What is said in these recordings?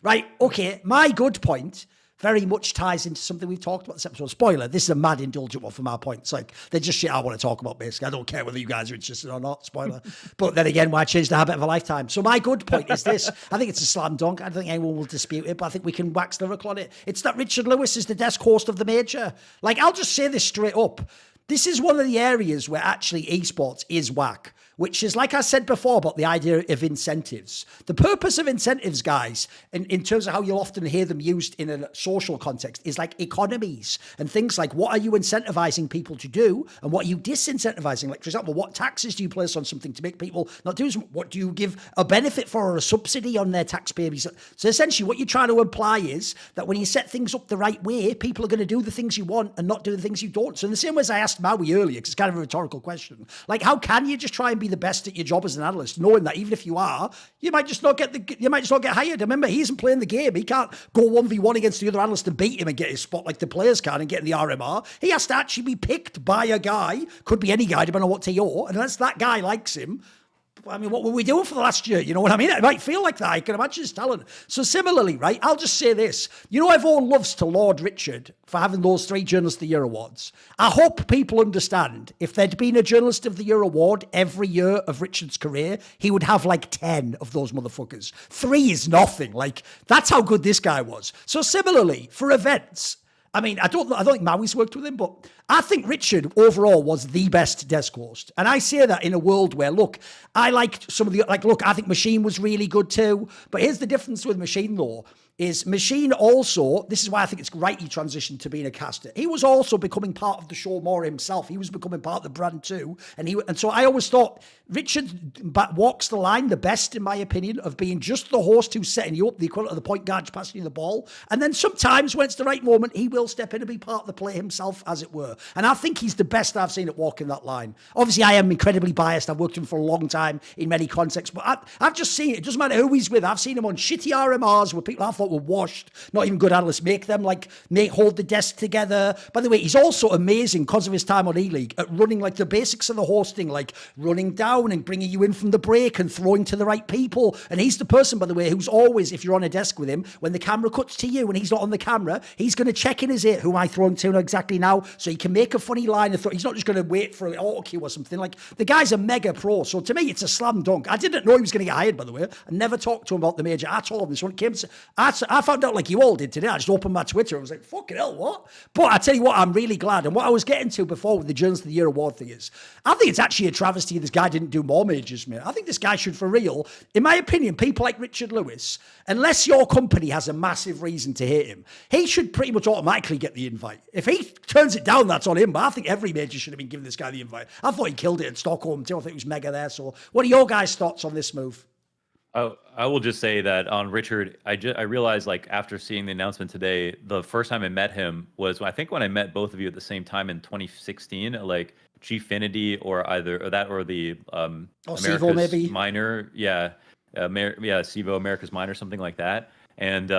Right, okay, my good point very much ties into something we've talked about this episode. Spoiler, this is a mad indulgent one for my points. Like, they're just shit I want to talk about, basically. I don't care whether you guys are interested or not, spoiler. But then again, why change the habit of a lifetime? So my good point is this. I think it's a slam dunk. I don't think anyone will dispute it, but I think we can wax lyrical on it. It's that Richard Lewis is the desk host of the major. Like, I'll just say this straight up. This is one of the areas where actually esports is whack, which is, like I said before, about the idea of incentives. The purpose of incentives, guys, in terms of how you'll often hear them used in a social context, is like economies and things like, what are you incentivizing people to do and what are you disincentivizing? Like, for example, what taxes do you place on something to make people not do something? What do you give a benefit for or a subsidy on their tax payments? So essentially what you're trying to imply is that when you set things up the right way, people are going to do the things you want and not do the things you don't. So in the same way as I asked Maui earlier, because it's kind of a rhetorical question, like, how can you just try and be the best at your job as an analyst, knowing that even if you are, you might just not get hired? Remember, he isn't playing the game. He can't go 1v1 against the other analyst and beat him and get his spot like the players can and get in the RMR. He has to actually be picked by a guy, could be any guy depending on what TO, and unless that guy likes him, I mean, what were we doing for the last year? You know what I mean? It might feel like that. I can imagine his talent. So similarly, right, I'll just say this. You know, everyone loves to laud Richard for having those 3 Journalist of the Year awards. I hope people understand, if there'd been a Journalist of the Year award every year of Richard's career, he would have like 10 of those motherfuckers. 3 is nothing. Like, that's how good this guy was. So similarly, for events, I mean, I don't think Maui's worked with him, but I think Richard overall was the best desk host. And I say that in a world where, look, I liked some of the, like, look, I think Machine was really good too. But here's the difference with Machine, though, is Machine also, this is why I think it's right he transitioned to being a caster. He was also becoming part of the show more himself. He was becoming part of the brand too. And so I always thought Richard walks the line the best, in my opinion, of being just the host who's setting you up, the equivalent of the point guard passing you the ball. And then sometimes when it's the right moment, he will step in and be part of the play himself, as it were. And I think he's the best I've seen at walking that line. Obviously, I am incredibly biased. I've worked with him for a long time in many contexts, but I've just seen it. It doesn't matter who he's with. I've seen him on shitty RMRs where people I thought were washed, not even good analysts, make them hold the desk together. By the way, he's also amazing because of his time on E-League at running like the basics of the hosting, like running down and bringing you in from the break and throwing to the right people. And he's the person, by the way, who's always, if you're on a desk with him, when the camera cuts to you and he's not on the camera, he's going to check in his ear, who am I throwing to exactly now? So he can make a funny line. He's not just going to wait for an auto cue or something. Like, the guy's a mega pro. So to me, it's a slam dunk. I didn't know he was going to get hired, by the way. I never talked to him about the major at all. This one came to, I found out like you all did today. I just opened my Twitter and was like, fucking hell, what? But I tell you what, I'm really glad. And what I was getting to before with the Journalist of the Year award thing is, I think it's actually a travesty this guy didn't do more majors, man. I think this guy should, for real, in my opinion, people like Richard Lewis, unless your company has a massive reason to hate him, he should pretty much automatically get the invite. If he turns it down, that's on him. But I think every major should have been giving this guy the invite. I thought he killed it in Stockholm too. I think he was mega there. So what are your guys' thoughts on this move? I will just say that on Richard, I realized, like, after seeing the announcement today, the first time I met him was, I think, when I met both of you at the same time in 2016, like Gfinity or the America's maybe Minor, Sivo America's Minor, something like that. And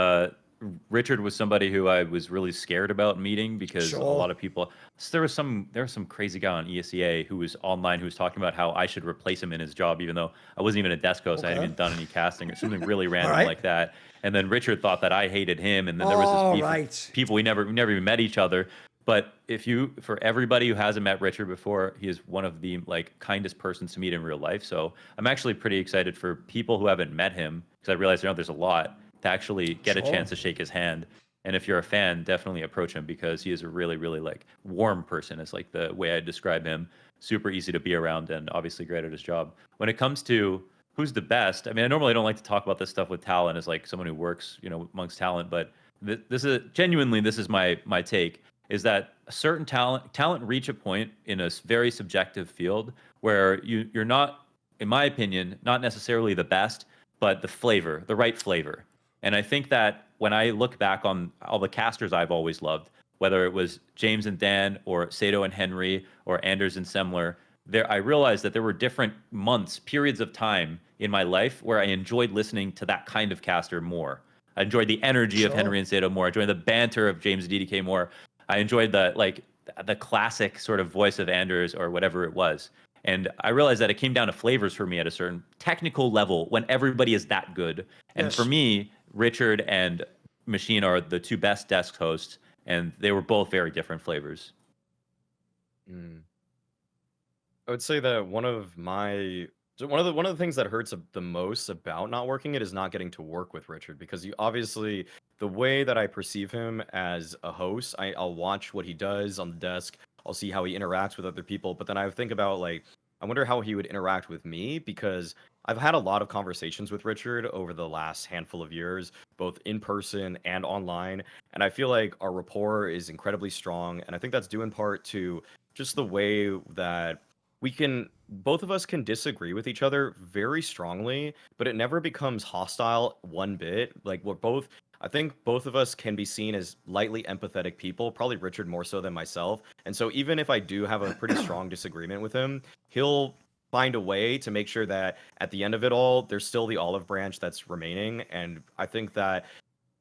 Richard was somebody who I was really scared about meeting because a lot of people. So there was some crazy guy on ESEA who was online who was talking about how I should replace him in his job, even though I wasn't even a desk host. I hadn't even done any casting or something really random like that. And then Richard thought that I hated him, and then there was this beef. People we never even met each other. But for everybody who hasn't met Richard before, he is one of the kindest persons to meet in real life. So I'm actually pretty excited for people who haven't met him, because I realize there's a lot, to actually get a chance to shake his hand. And if you're a fan, definitely approach him, because he is a really, really warm person. It's like the way I describe him. Super easy to be around and obviously great at his job. When it comes to who's the best, I mean, I normally don't like to talk about this stuff with talent as like someone who works, amongst talent, but this is my take, is that a certain talent reach a point in a very subjective field where you're not, in my opinion, not necessarily the best, but the right flavor. And I think that when I look back on all the casters I've always loved, whether it was James and Dan or Sato and Henry or Anders and Semler, I realized that there were different periods of time in my life where I enjoyed listening to that kind of caster more. I enjoyed the energy of Henry and Sato more. I enjoyed the banter of James and DDK more. I enjoyed the classic sort of voice of Anders or whatever it was. And I realized that it came down to flavors for me at a certain technical level when everybody is that good. And for me, Richard and Machine are the two best desk hosts, and they were both very different flavors. I would say that one of the things that hurts the most about not working it is not getting to work with Richard, because obviously the way that I perceive him as a host, I'll watch what he does on the desk, I'll see how he interacts with other people, but then I think about like, I wonder how he would interact with me, because I've had a lot of conversations with Richard over the last handful of years, both in person and online, and I feel like our rapport is incredibly strong, and I think that's due in part to just the way that both of us can disagree with each other very strongly, but it never becomes hostile one bit. Like I think both of us can be seen as lightly empathetic people, probably Richard more so than myself. And so even if I do have a pretty strong disagreement with him, he'll find a way to make sure that at the end of it all, there's still the olive branch that's remaining. And I think that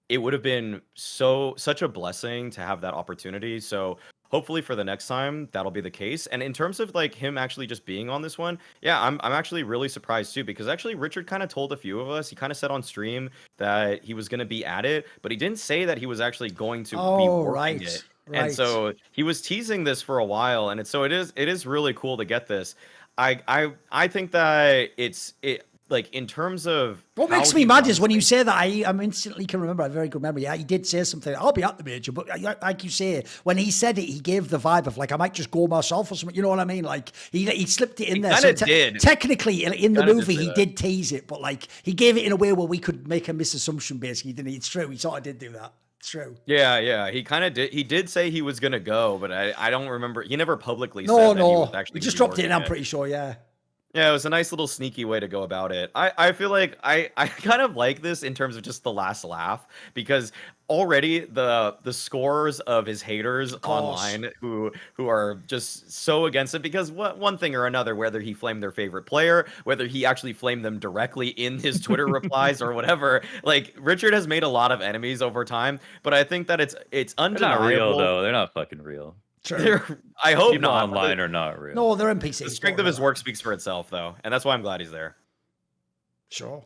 it would have been such a blessing to have that opportunity. So hopefully for the next time, that'll be the case. And in terms of like him actually just being on this one, yeah, I'm actually really surprised too, because actually Richard kind of told a few of us, he kind of said on stream that he was going to be at it, but he didn't say that he was actually going to be working it. Right. And so he was teasing this for a while, and it is really cool to get this. I think that it like in terms of what makes me mad is when you say that I'm instantly can remember. I have a very good memory. Yeah, he did say something. I'll be at the major, but like you say, when he said it, he gave the vibe of like I might just go myself or something. You know what I mean? Like he slipped it in there. So technically, in the movie, he did tease it, but like he gave it in a way where we could make a misassumption. Basically, didn't he? It's true. He sort of did do that. It's true. Yeah. He kind of did. He did say he was gonna go, but I don't remember. He never publicly said that he was actually. He just dropped it in. I'm pretty sure. Yeah. Yeah, it was a nice little sneaky way to go about it. I feel like I kind of like this in terms of just the last laugh, because already the scores of his haters online who are just so against it, because one thing or another, whether he flamed their favorite player, whether he actually flamed them directly in his Twitter replies or whatever, like Richard has made a lot of enemies over time, but I think that it's undeniable. They're not real though. They're not fucking real. I hope people not. Online are not real. No, they're NPCs. The strength of his work speaks for itself, though, and that's why I'm glad he's there. Sure.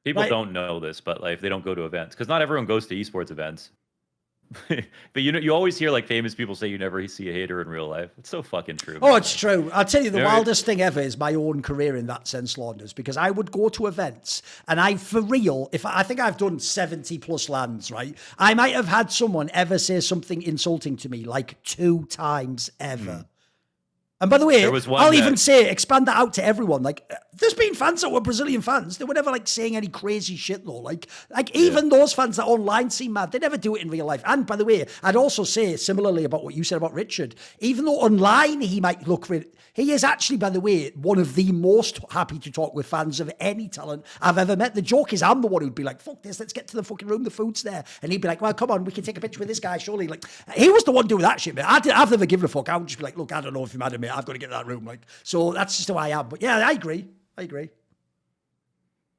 People don't know this, but like they don't go to events, because not everyone goes to esports events. But you always hear like famous people say you never see a hater in real life. It's so fucking true. Oh, it's true. I'll tell you, the wildest thing ever is my own career in that sense, Launders, because I would go to events and for real, I think I've done 70 plus lands, right? I might have had someone ever say something insulting to me like 2 times ever. And by the way, I'll even say, expand that out to everyone. Like, there's been fans that were Brazilian fans. They were never like saying any crazy shit though. Like even those fans that online seem mad, they never do it in real life. And by the way, I'd also say similarly about what you said about Richard. Even though online he might look for it, he is actually, by the way, one of the most happy to talk with fans of any talent I've ever met. The joke is I'm the one who'd be like, fuck this, let's get to the fucking room, the food's there. And he'd be like, well, come on, we can take a picture with this guy, surely. Like, he was the one doing that shit, man. I've never given a fuck. I would just be like, look, I don't know if you're mad at me. I've got to get to that room. Like, so that's just who I am. But yeah, I agree.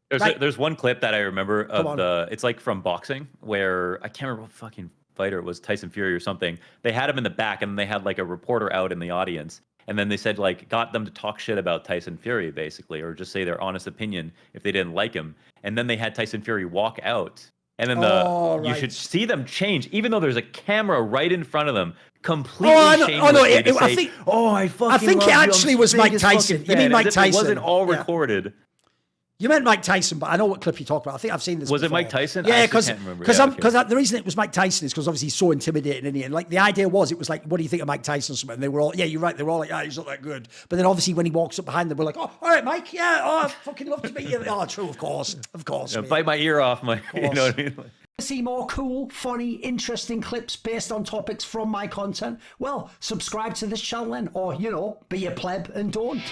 There's one clip that I remember of it's like from boxing, where I can't remember what fucking fighter it was, Tyson Fury or something. They had him in the back, and they had like a reporter out in the audience. And then they said, like, got them to talk shit about Tyson Fury, basically, or just say their honest opinion if they didn't like him. And then they had Tyson Fury walk out. And then you should see them change, even though there's a camera right in front of them, completely shamelessly I think it actually was Mike Tyson. You mean Mike Tyson? It wasn't all recorded. You meant Mike Tyson, but I know what clip you talk about. I think I've seen this. Was it Mike Tyson? Yeah, because the reason it was Mike Tyson is because obviously he's so intimidating, isn't he? And like the idea was, it was like, what do you think of Mike Tyson? And they were all, yeah, you're right. They were all like, he's not that good. But then obviously when he walks up behind them, we're like, oh, all right, Mike, yeah, I fucking love to meet you. Oh, true, of course. Bite my ear off, Mike. You know what I mean? See more cool, funny, interesting clips based on topics from my content? Well, subscribe to this channel then, or, be a pleb and don't.